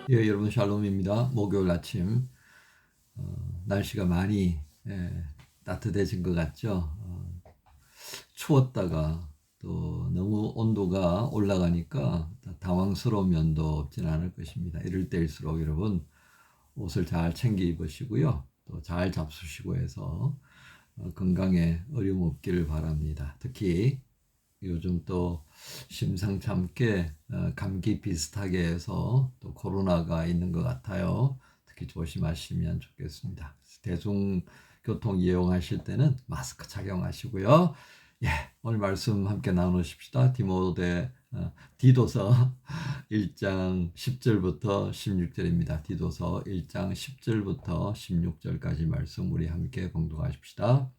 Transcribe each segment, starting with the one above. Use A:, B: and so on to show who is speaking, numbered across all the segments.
A: 예, 여러분 샬롬입니다. 목요일 아침 날씨가 많이 따뜻해진 것 같죠? 추웠다가 또 너무 온도가 올라가니까 당황스러운 면도 없진 않을 것입니다. 이럴 때일수록 여러분 옷을 잘 챙겨 입으시고요. 또 잘 잡수시고 해서 건강에 어려움 없기를 바랍니다. 특히 요즘 또 심상치 않게 감기 비슷하게 해서 또 코로나가 있는 것 같아요. 특히 조심하시면 좋겠습니다. 대중교통 이용하실 때는 마스크 착용하시고요. 예, 오늘 말씀 함께 나누십시다. 디도서 1장 10절부터 16절입니다. 디도서 1장 10절부터 16절까지 말씀 우리 함께 공독하십시다.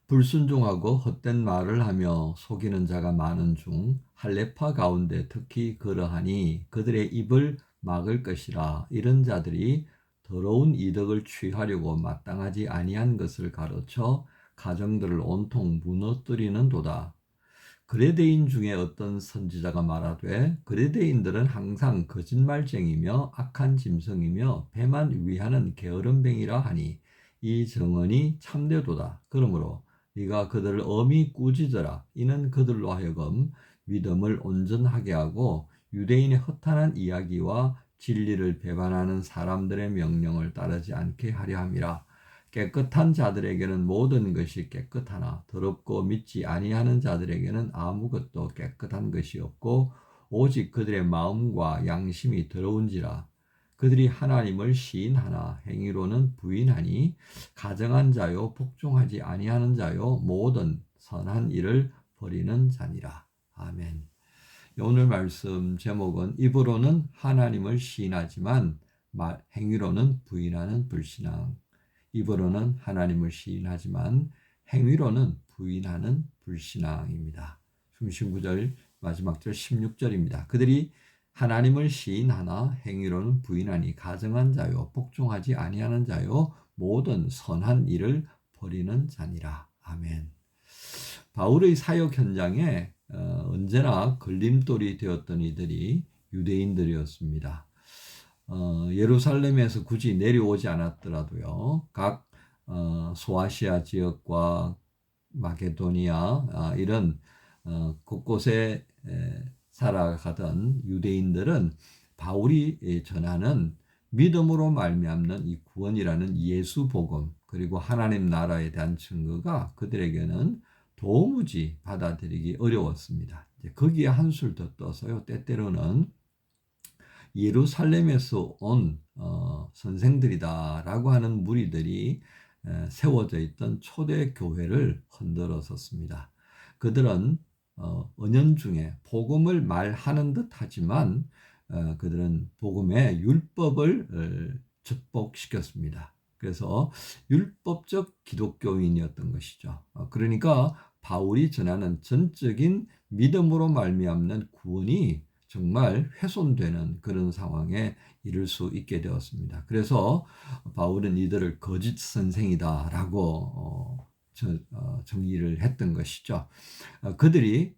A: 불순종하고 헛된 말을 하며 속이는 자가 많은 중 할례파 가운데 특히 그러하니 그들의 입을 막을 것이라. 이런 자들이 더러운 이득을 취하려고 마땅하지 아니한 것을 가르쳐 가정들을 온통 무너뜨리는도다. 그레데인 중에 어떤 선지자가 말하되 그레데인들은 항상 거짓말쟁이며 악한 짐승이며 배만 위하는 게으름뱅이라 하니 이 정언이 참되도다. 그러므로 네가 그들을 엄히 꾸짖어라. 이는 그들로 하여금 믿음을 온전하게 하고 유대인의 허탄한 이야기와 진리를 배반하는 사람들의 명령을 따르지 않게 하려 함이라. 깨끗한 자들에게는 모든 것이 깨끗하나 더럽고 믿지 아니하는 자들에게는 아무것도 깨끗한 것이 없고 오직 그들의 마음과 양심이 더러운지라. 그들이 하나님을 시인하나 행위로는 부인하니 가정한 자요 복종하지 아니하는 자요 모든 선한 일을 버리는 자니라. 아멘. 오늘 말씀 제목은 입으로는 하나님을 시인하지만 행위로는 부인하는 불신앙. 입으로는 하나님을 시인하지만 행위로는 부인하는 불신앙입니다. 19절 마지막 절 16절입니다. 그들이 하나님을 시인하나 행위로는 부인하니 가증한 자요 복종하지 아니하는 자요 모든 선한 일을 버리는 자니라. 아멘. 바울의 사역 현장에 언제나 걸림돌이 되었던 이들이 유대인들이었습니다. 예루살렘에서 굳이 내려오지 않았더라도요. 각 소아시아 지역과 마게도니아 이런 곳곳에 살아가던 유대인들은 바울이 전하는 믿음으로 말미암는 이 구원이라는 예수 복음 그리고 하나님 나라에 대한 증거가 그들에게는 도무지 받아들이기 어려웠습니다. 거기에 한술 더 떠서요. 때때로는 예루살렘에서 온 선생들이다라고 하는 무리들이 세워져 있던 초대 교회를 흔들었었습니다. 그들은 은연중에 복음을 말하는 듯 하지만 그들은 복음의 율법을 축복시켰습니다. 그래서 율법적 기독교인이었던 것이죠. 그러니까 바울이 전하는 전적인 믿음으로 말미암는 구원이 정말 훼손되는 그런 상황에 이를 수 있게 되었습니다. 그래서 바울은 이들을 거짓 선생이다라고 정의를 했던 것이죠. 그들이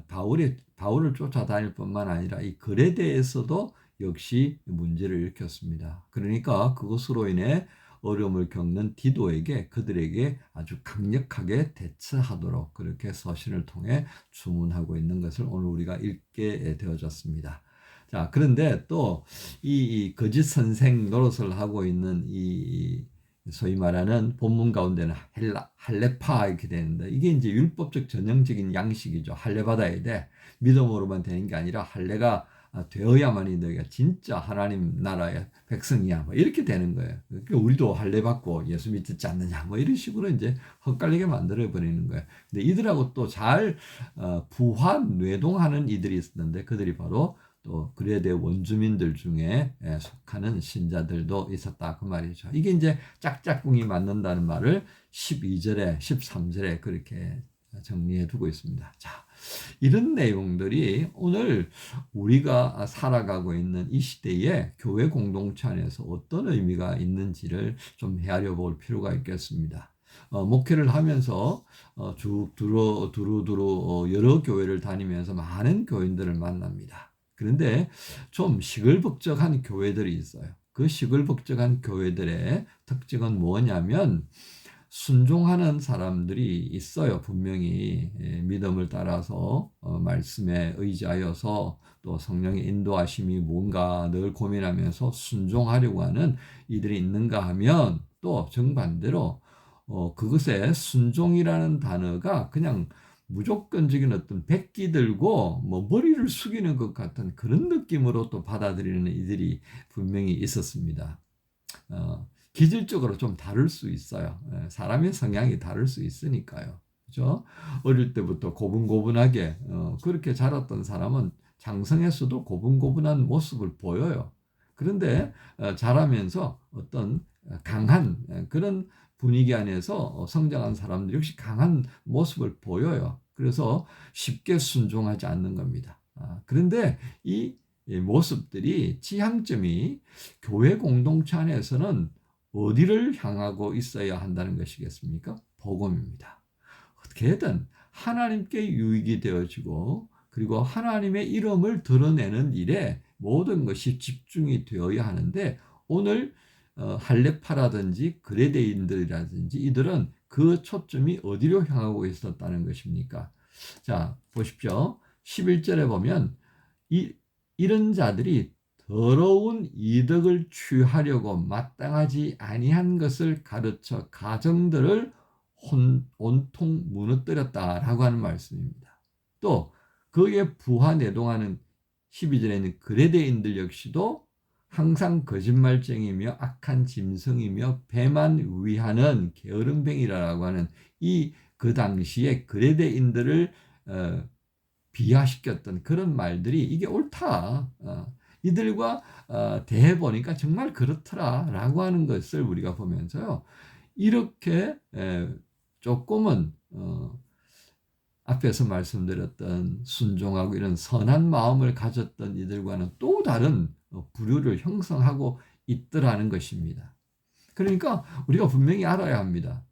A: 바울을 쫓아다닐 뿐만 아니라 이 글에 대해서도 역시 문제를 일으켰습니다. 그러니까 그것으로 인해 어려움을 겪는 디도에게 그들에게 아주 강력하게 대처하도록 그렇게 서신을 통해 주문하고 있는 것을 오늘 우리가 읽게 되어졌습니다. 자, 그런데 또 이 거짓 선생 노릇을 하고 있는 이 소위 말하는 본문 가운데는 할례파 이렇게 되는데 이게 이제 율법적 전형적인 양식이죠. 할례 받아야 돼. 믿음으로만 되는 게 아니라 할례가 되어야만이 너희가 진짜 하나님 나라의 백성이야. 뭐 이렇게 되는 거예요. 그러니까 우리도 할례 받고 예수 믿지 않느냐. 뭐 이런 식으로 이제 헛갈리게 만들어 버리는 거예요. 근데 이들하고 또 잘 부환 뇌동하는 이들이 있었는데 그들이 바로 또 그레데 원주민들 중에 속하는 신자들도 있었다 그 말이죠. 이게 이제 짝짝꿍이 맞는다는 말을 12절에 13절에 그렇게 정리해 두고 있습니다. 자, 이런 내용들이 오늘 우리가 살아가고 있는 이 시대에 교회 공동체 안에서 어떤 의미가 있는지를 좀 헤아려 볼 필요가 있겠습니다. 목회를 하면서 두루두루 여러 교회를 다니면서 많은 교인들을 만납니다. 그런데 좀 시끌벅적한 교회들이 있어요. 그 시끌벅적한 교회들의 특징은 뭐냐면 순종하는 사람들이 있어요. 분명히 믿음을 따라서 말씀에 의지하여서 또 성령의 인도하심이 뭔가 늘 고민하면서 순종하려고 하는 이들이 있는가 하면 또 정반대로 그것에 순종이라는 단어가 그냥 무조건적인 어떤 백기 들고 뭐 머리를 숙이는 것 같은 그런 느낌으로 또 받아들이는 이들이 분명히 있었습니다. 기질적으로 좀 다를 수 있어요. 사람의 성향이 다를 수 있으니까요. 그죠? 어릴 때부터 고분고분하게 그렇게 자랐던 사람은 장성에서도 고분고분한 모습을 보여요. 그런데 자라면서 어떤 강한 그런 분위기 안에서 성장한 사람들 역시 강한 모습을 보여요. 그래서 쉽게 순종하지 않는 겁니다. 그런데 이 모습들이 지향점이 교회 공동체 안에서는 어디를 향하고 있어야 한다는 것이겠습니까? 복음입니다. 어떻게든 하나님께 유익이 되어지고 그리고 하나님의 이름을 드러내는 일에 모든 것이 집중이 되어야 하는데 오늘 할레파라든지 그레데인들이라든지 이들은 그 초점이 어디로 향하고 있었다는 것입니까? 자, 보십시오. 11절에 보면 이런 자들이 더러운 이득을 취하려고 마땅하지 아니한 것을 가르쳐 가정들을 온통 무너뜨렸다라고 하는 말씀입니다. 또 거기에 부하내동하는 12절에 있는 그레데인들 역시도 항상 거짓말쟁이며 악한 짐승이며 배만 위하는 게으름뱅이라고 하는 그 당시에 그레데인들을 비하시켰던 그런 말들이 이게 옳다. 이들과 대해 보니까 정말 그렇더라라고 하는 것을 우리가 보면서요. 이렇게 조금은 앞에서 말씀드렸던 순종하고 이런 선한 마음을 가졌던 이들과는 또 다른 부류를 형성하고 있더라는 것입니다. 그러니까 우리가 분명히 알아야 합니다.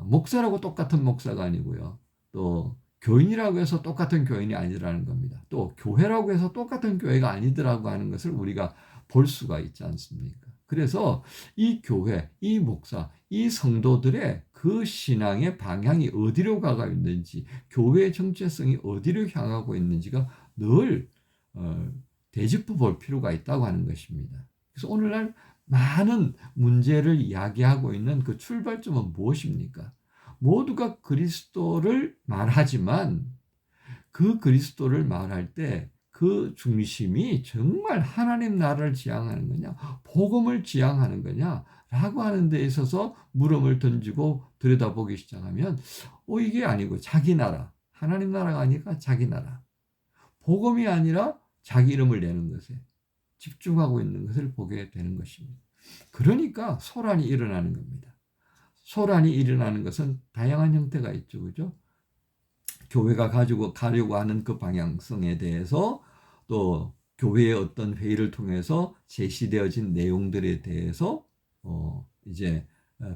A: 목사라고 똑같은 목사가 아니고요. 또 교인이라고 해서 똑같은 교인이 아니라는 겁니다. 또 교회라고 해서 똑같은 교회가 아니더라고 하는 것을 우리가 볼 수가 있지 않습니까? 그래서 이 교회, 이 목사, 이 성도들의 그 신앙의 방향이 어디로 가고 있는지, 교회의 정체성이 어디로 향하고 있는지가 늘 되짚어 볼 필요가 있다고 하는 것입니다. 그래서 오늘날 많은 문제를 이야기하고 있는 그 출발점은 무엇입니까? 모두가 그리스도를 말하지만 그 그리스도를 말할 때 그 중심이 정말 하나님 나라를 지향하는 거냐, 복음을 지향하는 거냐, 라고 하는 데 있어서 물음을 던지고 들여다보기 시작하면, 이게 아니고 자기 나라, 하나님 나라가 아니라 자기 나라, 복음이 아니라 자기 이름을 내는 것에 집중하고 있는 것을 보게 되는 것입니다. 그러니까 소란이 일어나는 겁니다. 소란이 일어나는 것은 다양한 형태가 있죠. 그죠? 교회가 가지고 가려고 하는 그 방향성에 대해서 또 교회의 어떤 회의를 통해서 제시되어진 내용들에 대해서 이제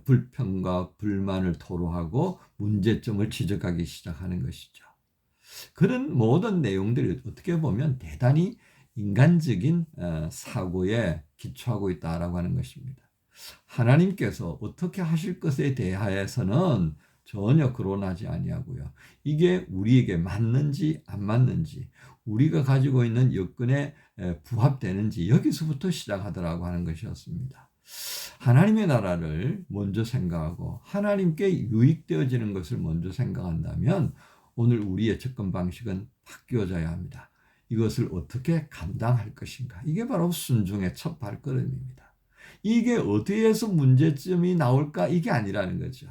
A: 불평과 불만을 토로하고 문제점을 지적하기 시작하는 것이죠. 그런 모든 내용들이 어떻게 보면 대단히 인간적인 사고에 기초하고 있다라고 하는 것입니다. 하나님께서 어떻게 하실 것에 대하여서는 전혀 거론하지 아니하고요. 이게 우리에게 맞는지 안 맞는지, 우리가 가지고 있는 여건에 부합되는지 여기서부터 시작하더라고 하는 것이었습니다. 하나님의 나라를 먼저 생각하고 하나님께 유익되어지는 것을 먼저 생각한다면 오늘 우리의 접근 방식은 바뀌어져야 합니다. 이것을 어떻게 감당할 것인가? 이게 바로 순종의 첫 발걸음입니다. 이게 어디에서 문제점이 나올까? 이게 아니라는 거죠.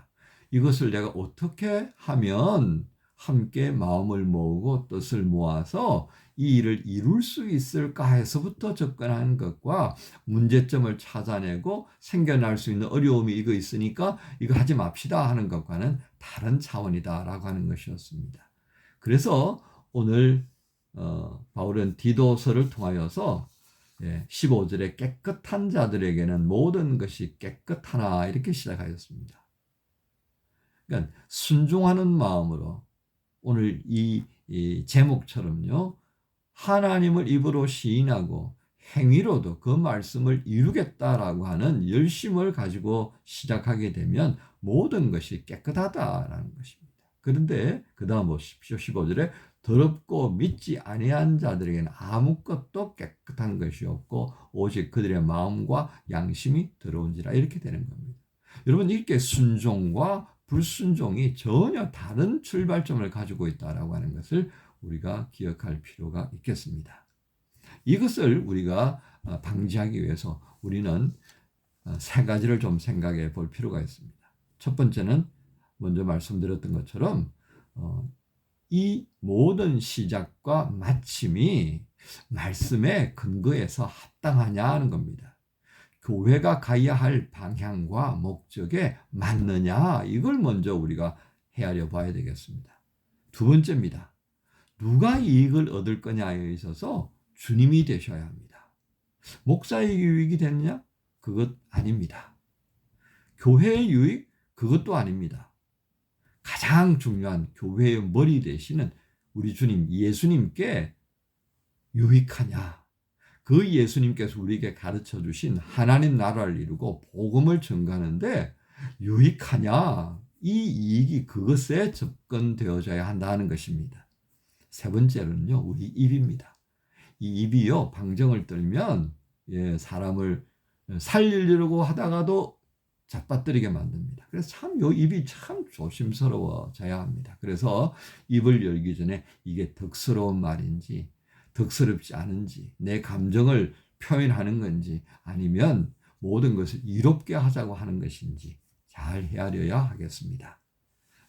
A: 이것을 내가 어떻게 하면 함께 마음을 모으고 뜻을 모아서 이 일을 이룰 수 있을까 해서부터 접근하는 것과 문제점을 찾아내고 생겨날 수 있는 어려움이 이거 있으니까 이거 하지 맙시다 하는 것과는 다른 차원이다라고 하는 것이었습니다. 그래서 오늘 바울은 디도서를 통하여서 15절에 깨끗한 자들에게는 모든 것이 깨끗하나 이렇게 시작하였습니다. 그러니까 순종하는 마음으로 오늘 이 제목처럼요. 하나님을 입으로 시인하고 행위로도 그 말씀을 이루겠다라고 하는 열심을 가지고 시작하게 되면 모든 것이 깨끗하다라는 것입니다. 그런데 그 다음 보십시오. 15절에 더럽고 믿지 아니한 자들에게는 아무것도 깨끗한 것이 없고 오직 그들의 마음과 양심이 더러운지라, 이렇게 되는 겁니다. 여러분, 이렇게 순종과 불순종이 전혀 다른 출발점을 가지고 있다라고 하는 것을 우리가 기억할 필요가 있겠습니다. 이것을 우리가 방지하기 위해서 우리는 세 가지를 좀 생각해 볼 필요가 있습니다. 첫 번째는 먼저 말씀드렸던 것처럼 이 모든 시작과 마침이 말씀의 근거에서 합당하냐 하는 겁니다. 교회가 가야 할 방향과 목적에 맞느냐, 이걸 먼저 우리가 헤아려 봐야 되겠습니다. 두 번째입니다. 누가 이익을 얻을 거냐에 있어서 주님이 되셔야 합니다. 목사의 유익이 되느냐? 그것 아닙니다. 교회의 유익? 그것도 아닙니다. 가장 중요한 교회의 머리 되시는 우리 주님 예수님께 유익하냐? 그 예수님께서 우리에게 가르쳐 주신 하나님 나라를 이루고 복음을 전가하는데 유익하냐? 이 이익이 그것에 접근되어져야 한다는 것입니다. 세 번째는요, 우리 입입니다. 이 입이요, 방정을 떨면 사람을 살리려고 하다가도 잡아뜨리게 만듭니다. 그래서 참 요 입이 참 조심스러워져야 합니다. 그래서 입을 열기 전에 이게 덕스러운 말인지 덕스럽지 않은지, 내 감정을 표현하는 건지, 아니면 모든 것을 이롭게 하자고 하는 것인지 잘 헤아려야 하겠습니다.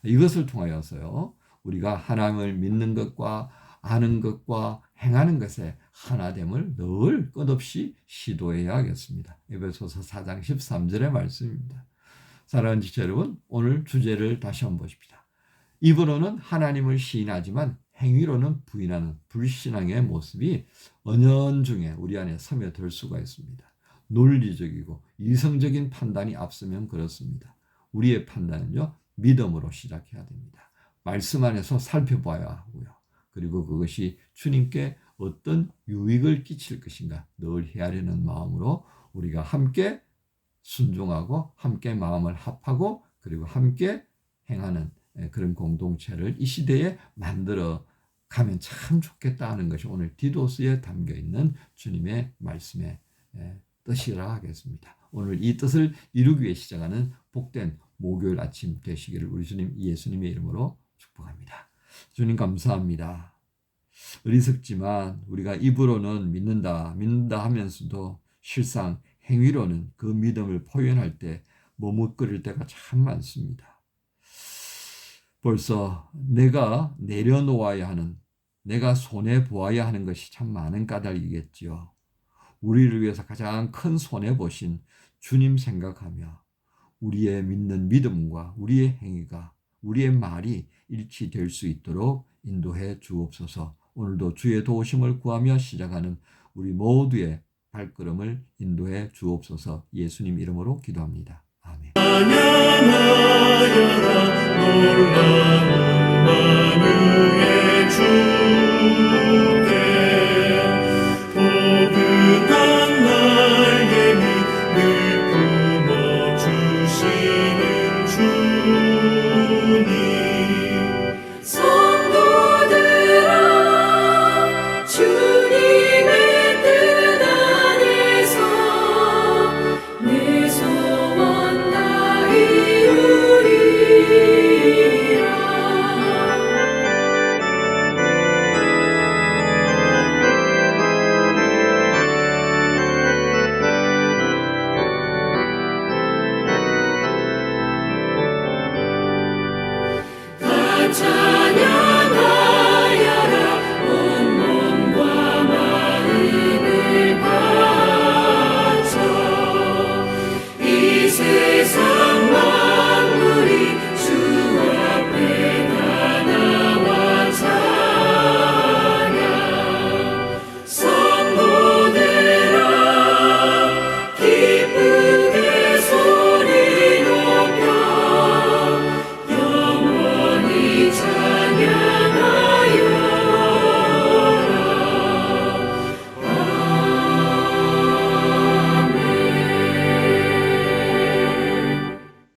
A: 이것을 통하여서요, 우리가 하나님을 믿는 것과 아는 것과 행하는 것에 하나됨을 늘 끝없이 시도해야 하겠습니다. 에베소서 4장 13절의 말씀입니다. 사랑하는 지체 여러분, 오늘 주제를 다시 한번 보십시다. 입으로는 하나님을 시인하지만 행위로는 부인하는 불신앙의 모습이 은연중에 우리 안에 스며들 수가 있습니다. 논리적이고 이성적인 판단이 앞서면 그렇습니다. 우리의 판단은요, 믿음으로 시작해야 됩니다. 말씀 안에서 살펴봐야 하고요. 그리고 그것이 주님께 어떤 유익을 끼칠 것인가 늘 헤아리는 마음으로 우리가 함께 순종하고 함께 마음을 합하고 그리고 함께 행하는 그런 공동체를 이 시대에 만들어 가면 참 좋겠다 하는 것이 오늘 디도스에 담겨있는 주님의 말씀의 뜻이라 하겠습니다. 오늘 이 뜻을 이루기 위해 시작하는 복된 목요일 아침 되시기를 우리 주님 예수님의 이름으로 축복합니다. 주님 감사합니다. 어리석지만 우리가 입으로는 믿는다 하면서도 실상 행위로는 그 믿음을 표현할 때 머뭇거릴 때가 참 많습니다. 벌써 내가 내려놓아야 하는, 내가 손해보아야 하는 것이 참 많은 까닭이겠지요. 우리를 위해서 가장 큰 손해보신 주님 생각하며 우리의 믿는 믿음과 우리의 행위가, 우리의 말이 일치될 수 있도록 인도해 주옵소서. 오늘도 주의 도우심을 구하며 시작하는 우리 모두의 발걸음을 인도해 주옵소서. 예수님 이름으로 기도합니다. 아멘. 찬양하여라 놀라운 많은